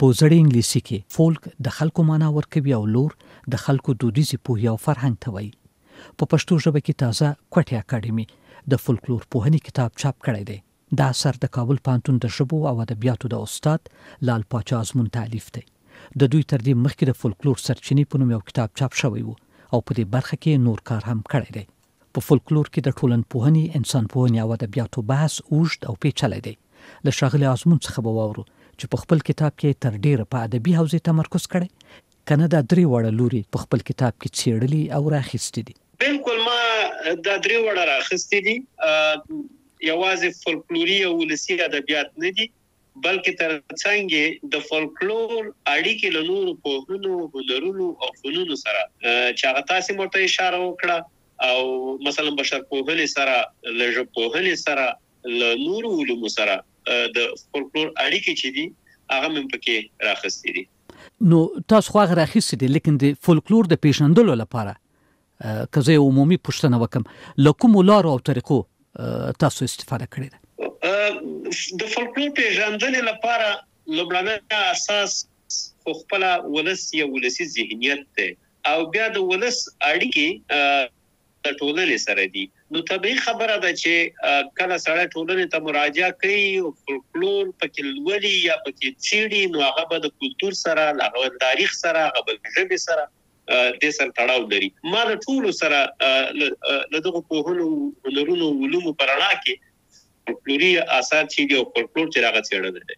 په زړې انګلیسي کې فولک د خلکو معنا ورکوي او لور د خلکو دودیزې پوهې او فرهنګ ته وایي. په پښتو ژبه کې تازه کوټې اکاډمي د فولکلور پوهنې کتاب چاپ کړی دی. دا اثر د کابل پوهنتون د ژبو او ادبیاتو د استاد لال پاچا ازمون تالیف دی. د دوی تر دې مخکې د فولکلور سرچینې په نوم یو کتاب چاپ شوی و او په دې برخه کې نور کار هم کړی دی. په فولکلور کې د ټولنپوهنې، انسانپوهنې او ادبیاتو بحث اوږد او پیچلی دی. له ښاغلي ازمون څخه به واورو چې په خپل کتاب کې تر ډیره په ادبي حوزې تمرکز کړی کنه دا درې وړه لوري په خپل کتاب کې څېړلي او راخیستې دي. بالکل ما دا درې وړه راخیستې دي. یوازې فولکلوري او ولسي ادبیات نه دي، بلکې ترڅنګ د فولکلور اړیکې له نورو پوهنو، هنرونو او فنونو سره چې هغه تاسې ورته اشاره وکړه، او مثلا بشرپوهنې سره، له ژبپوهنې سره، له نورو علومو سره د فولکلور اړیکې چې دي هغه مې پکې راخیستې دي. نو تاسو خو هغه راخیستې دي، لیکن د فولکلور د پیژندلو لپاره که زه عمومي پوښتنه وکم، له کومو لارو او طریقو تاسو استفاده کړې ده؟ د فولکلور پیژندنې لپاره لومړنی اساس خو خپل ولس یا ولسي ذهنیت دی، او بیا د ولس اړیکې د ټولنې سره دي. نو طبیعي خبره ده چې کله سړی ټولنې ته مراجعه کوي او فولکلور پکې لولي یا پکې څېړي، نو هغه به د کلتور سره، هغه د تاریخ سره، هغه به د ژبې سره د سره تړاو لري. ما د ټولو سره له دغه پوهنو، هنرونو، علومو په رڼا کې فولکلوري اثار چې دي او فولکلور چې هغه څېړلی دی.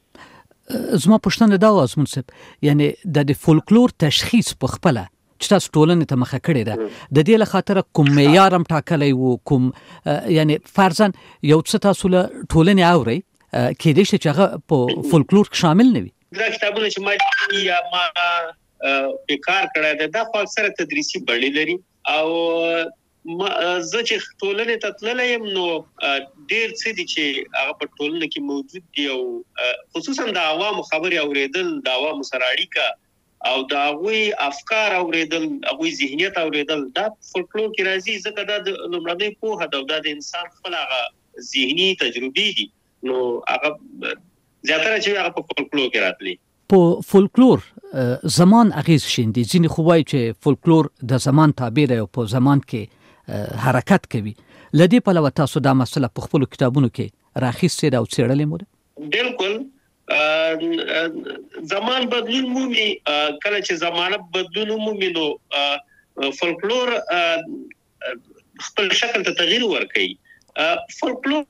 زما پوښتنه دا وه ازمون صاحب، یعنې د فولکلور تشخیص په خپله چې تاسو ټولنې ته مخه کړې ده، د دې له خاطره کوم معیار هم ټاکلی و؟ کوم یعنې فرضاً یو څه تاسو له ټولنې اورئ، کیدای شي چې هغه په فولکلور کې شامل نه وي؟ دا کتابونه چې ما یا ما په کار کړی دی دا خو اکثره تدریسي بڼې لري، او زه چې ټولنې ته تللی یم نو ډېر څه دي چې هغه په ټولنه کې موجود دي، او خصوصا د عوامو خبرې اورېدل، د عوامو سره اړیکه او د هغوی افکار اورېدل، هغوی ذهنیت اورېدل، دا فولکلور کې راځي، ځکه دا د لومړنۍ پوهه ده او دا د انسان خپل هغه ذهني تجربې دي، نو هغه زیاتره چې هغه په فولکلور کې راتلي. په فولکلور زمان اغیز شیندي. ځینې خو وایي چې فولکلور د زمان تابع دی او په زمان کې حرکت کوي. له دې پلوه تاسو دا مسله په خپلو کتابونو کې راخیستې ده او څېړلې مو ده؟ بالکل. زمان بدلون مومي، کله چې زمانه بدلون مومي نو فولکلور خپل شکل ته تغییر ورکوي. فولکلور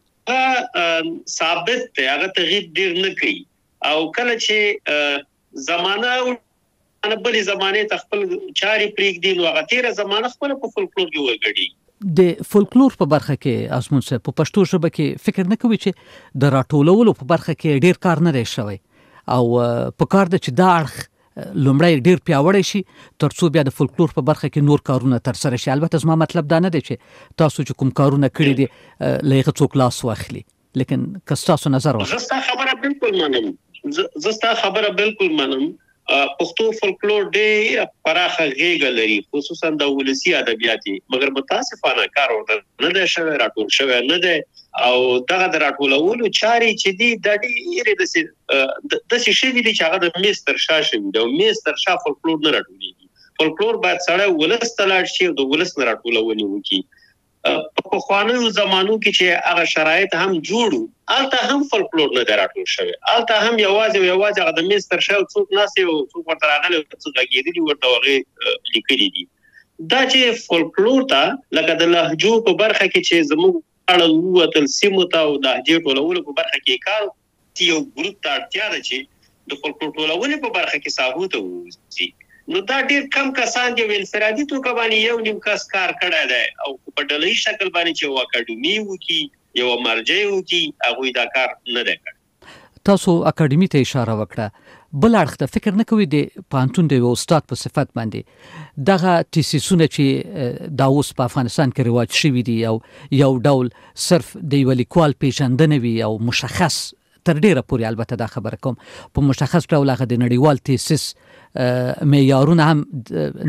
ثابت دی، هغه تغییر ډیر نه کوي، او کله چې زمانه بلې زمانې ته خپل چارې پرېږدي نو هغه تېره زمانه خپله په فولکلور کې وګډي. د فولکلور په برخه کې ازمون صاحب په پښتو ژبه کې فکر نه کوي چې د راټولولو په برخه کې ډیر کار نه دی شوی، او په کار ده چې دا اړخ لومړی ډیر پیاوړی شي تر څو بیا د فولکلور په برخه کې نور کارونه ترسره شي؟ البته زما مطلب دا نه دی چې تاسو چې کوم کارونه کړي دي له هغه څوک لاس واخلي، لیکن که ستاسو نظر واخلي. زه ستا خبره بالکل منم. پښتو فولکلور ډېره پراخه غېږه لري، خصوصا د ولسي ادبیات، مګر متاسفانه کار ورته نه دی شوی، راټول شوی نه دی، او دغه د راټولولو چارې چې دي دا ډېرې داسې شوي دي چې هغه د میز تر شا شوي دي، او میز تر شا فولکلور نه راټولېږي. فولکلور باید سړی ولس ته لاړ شي او د ولس نه راټولونې وکړي. په پخوانیو زمانو کې چې هغه شرایط هم جوړ وو، هلته هم فولکلور نه دی راټول شوی، هلته هم یوازې هغه د میز تر شا څوک ناست او څوک ورته راغلی او څه غږېدلي ورته هغې لیکلي دي. دا چې فولکلور ته لکه د لهجو په برخه کې چې زموږ اړه ووتل، سیمو ته او لهجې ټولولو په برخه کې کار یو ګروپ ته اړتیا ده چې د فولکلور ټولونې په برخه کې ساحو ته ووځي، نو دا ډیر کم کسان دي، انفرادي توګه باندې یو نیم کس کار کړی دی، او په ډلهیي شکل باندې چې یو اکاډمي وکړي، یو مرجع وکړي، هغوی دا کار نه دی کړی. تاسو اکاډمي ته اشاره وکړه، بل اړخ ته فکر نه کوئ د پوهنتون د یو استاد په صفت باندې دغه تیسیسونه چې دا اوس په افغانستان کې رواج شوي دي او یو ډول صرف د یوه لیکوال پیژندنه وي او مشخص، تر ډیره پورې البته دا خبره کوم په مشخص ډول هغه د نړیوال تیسیس معیارونه هم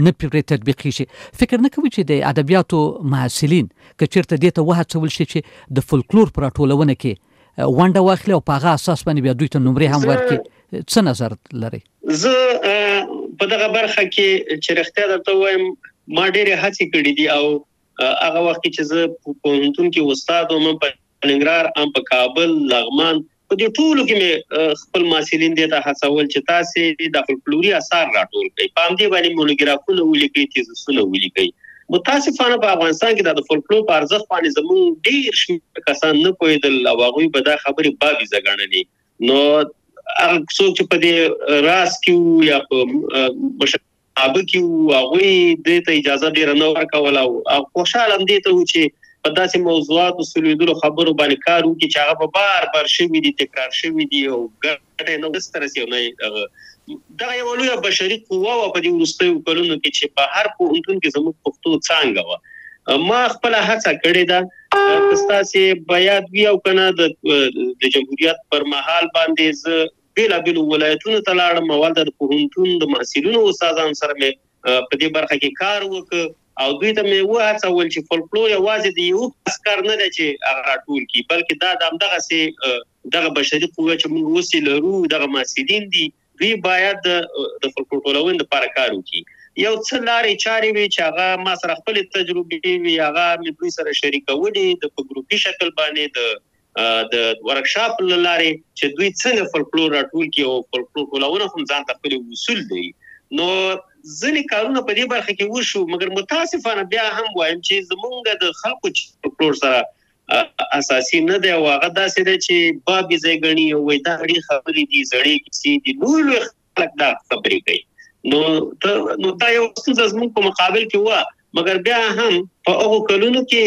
نه پرې تطبیقي شي، فکر نه کوي چې د ادبیاتو محصلین که چېرته دې ته وهڅول شي چې د فولکلور په راټولونه کې ونډه واخلي او په هغه اساس باندې بیا دوی ته نمرې هم ورکړي، څه نظر لري؟ زه په دغه برخه کې چې رښتیا درته وایم ما ډېرې هڅې کړې دي او هغه وخت چې زه په پوهنتون کې استاد وم په ننګرهار ام په کابل لغمان په دې ټولو کې مې خپل محصلین دې ته هڅول چې تاسو د فولکلوري آثار راټول کړئ، په همدې باندې مونوګرافونه ولیکئ، تیزسونه ولیکئ. متاسفانه په افغانستان کې د فولکلور په ارزښت باندې زموږ ډېر شمېر کسان نه پوهېدل او هغوی به دا خبرې بابیزه ګڼلې. نو هغه څوک چې په دې راز کې یا په مشابه کې هغوی دې ته اجازه ډېره نه ورکوله او خوشحاله هم دې ته و چې په داسې موضوعاتو سلویدلو خبرو باندې کار وکړي چې هغه به بار بار شوي دي، تکرار شوي دي او ګټه نه داسې رسي نه. دغه یوه لویه بشري قوه وه په دې وروستیو کلونو کې چې په هر پوهنتون کې زموږ پښتو څانګه وه. ما خپله هڅه کړې ده که ستاسې به یاد وي او که نه د جمهوریت پر مهال باندې زه بېلابېلو ولایتونو ته لاړم او هلته د پوهنتون د محصلینو استادانو سره مې په دې برخه کې کار وکړ او دوی ته مې وهڅول چې فولکلور یوازې د یو کس کار نه دی چې هغه راټول کړي، بلکې دا د همدغسې دغه بشري قوه چې موږ اوس یې لرو دغه محصلین دي دوی باید د فولکلور ټولونې دپاره کار وکړي. یو څه لارې چارې وي چې هغه ما سره خپلې تجربې وي هغه مې دوی سره شریکولې د په ګروپي شکل باندې د ورکشاپ له لارې چې دوی څنګه فولکلور راټول کړي او فولکلور ټولونه هم ځان ته خپلې اصول دی. نو ځینې کارونه په دې برخه کې وشو مګر متاسفانه بیا هم وایم چې زمونږ د خلکو چې فولکلور سره اساسي نه دی او هغه داسې دی چې بابیزه یې ګڼي او وایي دا اړې خبرې دي زړې کیسې دي، لوی خلک دا خبرې کوي. نو دا یو ستونزه زموږ په مقابل کې وه مګر بیا هم په هغو کلونو کې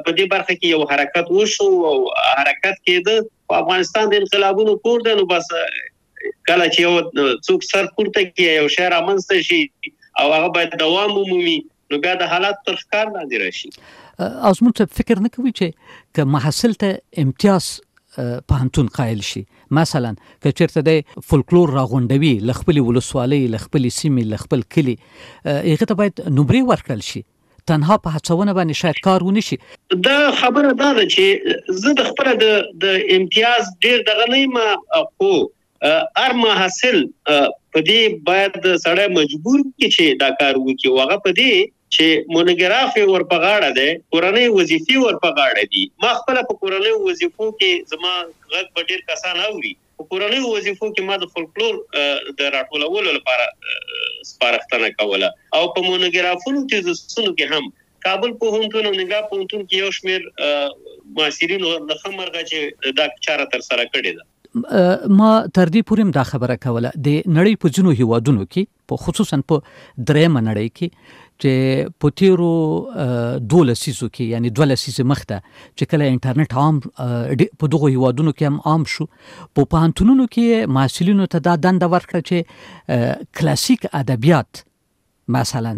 په دې برخه کې یو حرکت وشو او حرکت کېده. په افغانستان د انقلابونو کور دی نو بس کله چې یو څوک سر پورته کړي یو شی رامنځته شي او هغه باید دوام ومومي نو بیا د حالات تر ښکار لاندې راشي. او زموږ ته فکر نه کوي چې که محصل ته امتیاز پوهنتون قایل شي، مثلا که چېرته دی فولکلور راغونډوي له خپلې ولسوالۍ له خپلې سیمې له خپل کلي هغې ته باید نمرې ورکړل شي، تنها په هڅونه باندې شاید کار ونه شي. دا خبره دا ده چې زه د خپله د امتیاز ډېر دغه نه یم خو هر محصل په دې باید سړی مجبور کړي چې دا کار وکړي او هغه په دې چې مونوګراف یې ور په غاړه دی، کورنۍ وظیفې ور په غاړه دي. ما خپله په کورنیو وظیفو کې زما غږ به ډېر کسان اوري، په کورنیو وظیفو کې ما د فولکلور د راټولولو لپاره سپارښتنه کوله او په مونوګرافونو تیزسونو کې هم کابل پوهنتون او ننګرهار پوهنتون کې یو شمېر محصلینو د ښه مرغه چې دا چاره ترسره کړې ده. ما تر دې پورې هم دا خبره کوله د نړۍ په ځینو هیوادونو کې په خصوصا په دریمه نړۍ کې چې په تیرو 2 لسیزو کې یعنی 2 لسیزې مخته چې کله انټرنیټ عام په دغو هیوادونو کې هم عام شو په پوهنتونونو کې محصلینو ته دا دنده ورکړه چې کلاسیک ادبیات مثلا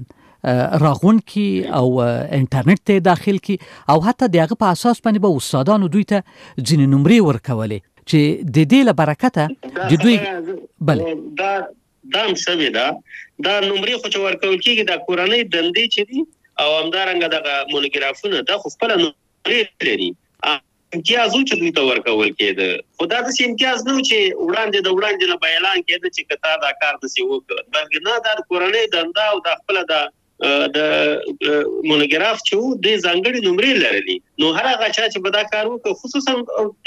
راغون کی او انټرنیټ ته داخل کی او حتی دغه په اساس باندې به استادانو دوی ته ځینې نمرې ورکولې چې د دې له برکته د دوی بله دا هم سوي ده. دا نمرې خو چې ورکول کېږي دا کورنۍ دندې چې دي او همدارنګه دغه مونوګرافونه دا خو خپله نمرې لري. امتیاز و چې دوی ته ورکول کېده خو دا داسې امتیاز نه و چې وړاندې د وړاندې نه به اعلان کېده چې که تا دا کار داسې وکړه، بلکې نه دا د کورنۍ دنده او دا خپله د مونوګراف چې و دوی ځانګړې نمرې لرلي. نو هر هغه چا چې به دا کار وکړه خصوصا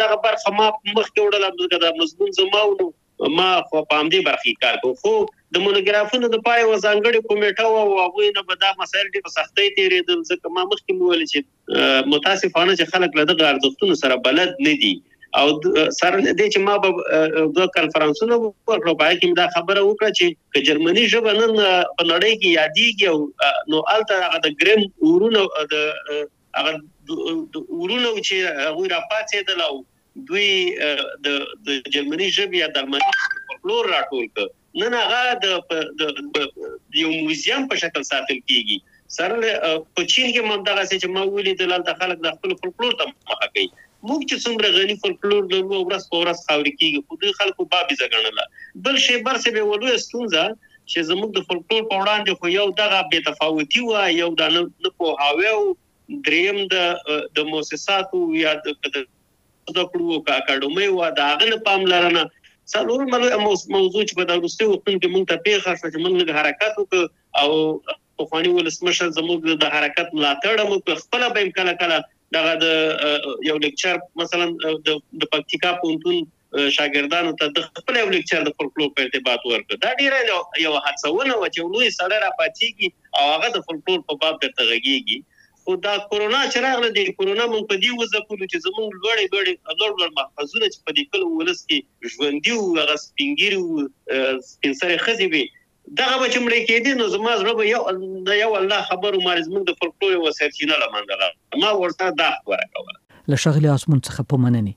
دغه برخه ما مخکې وړله دا مضمون زما و ما خو په همدې برخه کې کار کوم خو د مونوګرافونو د پای یوه ځانګړې کمیټه وه او هغوی نه به دا مسایل ډېر په سختۍ تېرېدل ځکه ما مخکې مې وویل چې متاسفانه چې خلک له دغه ارزښتونو سره بلد نه دي او سره له دې چې ما به 2 کنفرانسونه وکړو په هغې کې مې دا خبره وکړه چې که جرمني ژبه نن په نړۍ کې یادېږي نو هلته هغه د ګریم ورونه هغه ورونه چې هغوی راپاڅېدل او دوی د جرمني ژبې یا د الماني فولکلور راټول کړ. نن هغه د یو موزیم په شکل ساتل کېږي. سره په چین کې هم دغسې چې ما ولیدل هلته خلک د خپلو فولکلور ته مخه کوي. موږ چې څومره غني فولکلور لرو ورځ په ورځ خاورې کېږي خو دوی خلکو بابیزه ګڼله. بل شی برسې به یوه لویه ستونزه چې زموږ د فولکلور په وړاندې خو یو دغه بې تفاوتي وه، یو دا نه پوهاوی و، دریم د مؤسساتو یا د زده کړو اکاډمۍ وه د هغه نه پاملرنه څلورم موضوع چې په دغه وختونو کې موږ ته پیښه شوه چې موږ له حرکت وکړو او پخواني ولسمشر زموږ د حرکت ملاتړ مو خپل به کله کله دغه د یو لیکچر مثلا د پکتیکا پونتون شاګردانو ته د خپل یو لیکچر د فولکلور په ارتباط ورکړ. دا ډیره یو هڅونه و چې لوی سره را پاتېږي او هغه د فولکلور په باب درته غږیږي. خو دا کورونا چې راغله د کورونا مونږ په دې وځپلو چې زموږ لوړ محفظونه چې په دې کلو ولس کې ژوندي وو هغه سپینګیري وو سپینسرې ښځې وي دغه به چې مړې کېدې نو زما زړه به یو الله خبر ومال زموږ د فولکلور یوه سرچینه له منځه لاړه. ما ورته دا خبره کوله. له ښاغلي آزمون څخه په مننې.